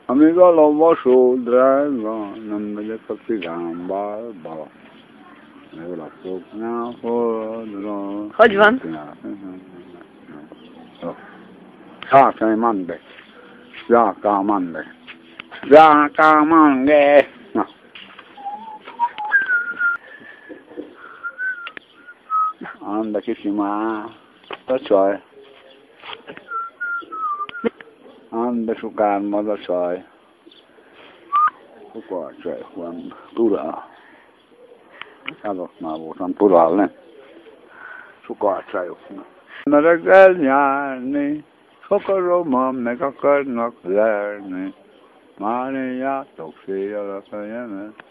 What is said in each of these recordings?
Amíg a lovasó drága, nem megyek a cigánbálba. Meg a szoknyáhodra. Hogy van? Sákai mande. Sáká mande. Sáká mande. Na. Anda kicsi már. A csaj. Anda sukármad a csaj. Sukárcsaj van. Turál. Azok már voltam turál, nem? Sukárcsajoknak. Na reggel járni, sokaromban meg akarnak lerni. Már én jártok széjjel a fejemet.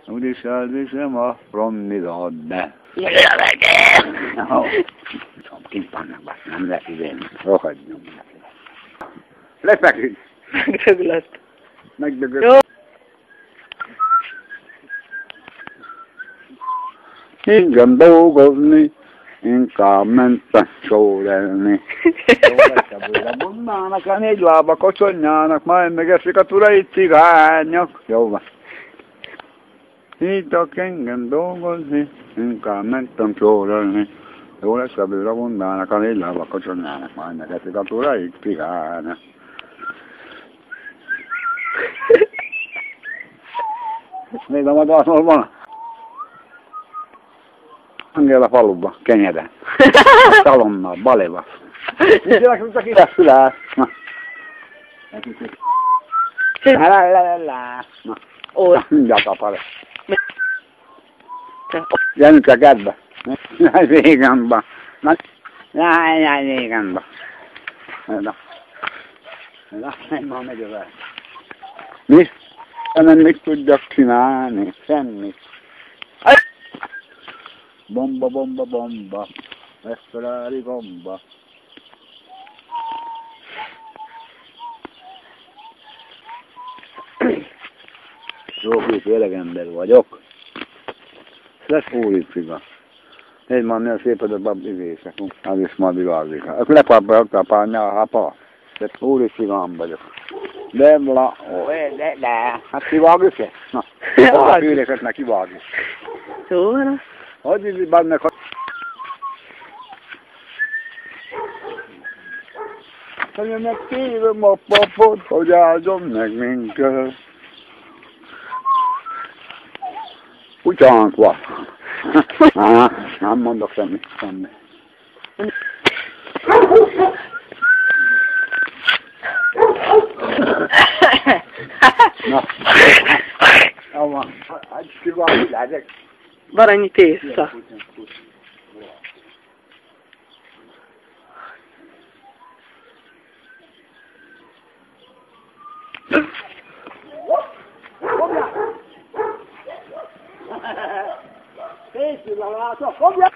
Úgyis elviszem a promnidadne. Kint vannak, basz, nem lesz idén. Rohadjunk neki. Lefeküdj! Megdöglött. Megdöglött. Jó. Ingyen dolgozni, inkább mentem sórelni. Jó lesz a bőle. Bunnának a négy lába kocsonyának, majd megeszik a turai cigányok. Jó van. Hívtak engem dolgozni, inkább mentem sórelni. Jó lesz a bőle, bunnának a négy lába kocsonyának, majd megeszik a turai cigányok. Nézem a dalszolban. Angél a faluba, kenyeden. A szalonnal, baléba. Nincsenek rúgtak ide fülel. Na. La. Na. Ó. Mindjárt apa lesz. Te. Gyerünk a kertbe. Jaj, végemba. Jaj, végemba. Na. Ma megy az el. Mi? Nem mit tudjak csinálni? Semmit. Bomba, bomba, bomba. Esztelári bomba. Jó kis öregember vagyok. Lesz úriciga. Egy már milyen szépen a babizések. Az is ma világzik. Lepapálja a hapa. Tehát úricigám vagyok. De. Hát kivágjuk-e? Na. A fűréket meg kivágjuk. Jó van az. Hogy is bennek a... Hogy kérem a papot, hogy áldjon meg minket. Kutyánk van. Nem mondok semmit. Na. Jó van. Hát kivágjuk, legyek. Baranyi tészta. Készül a látok, fogja!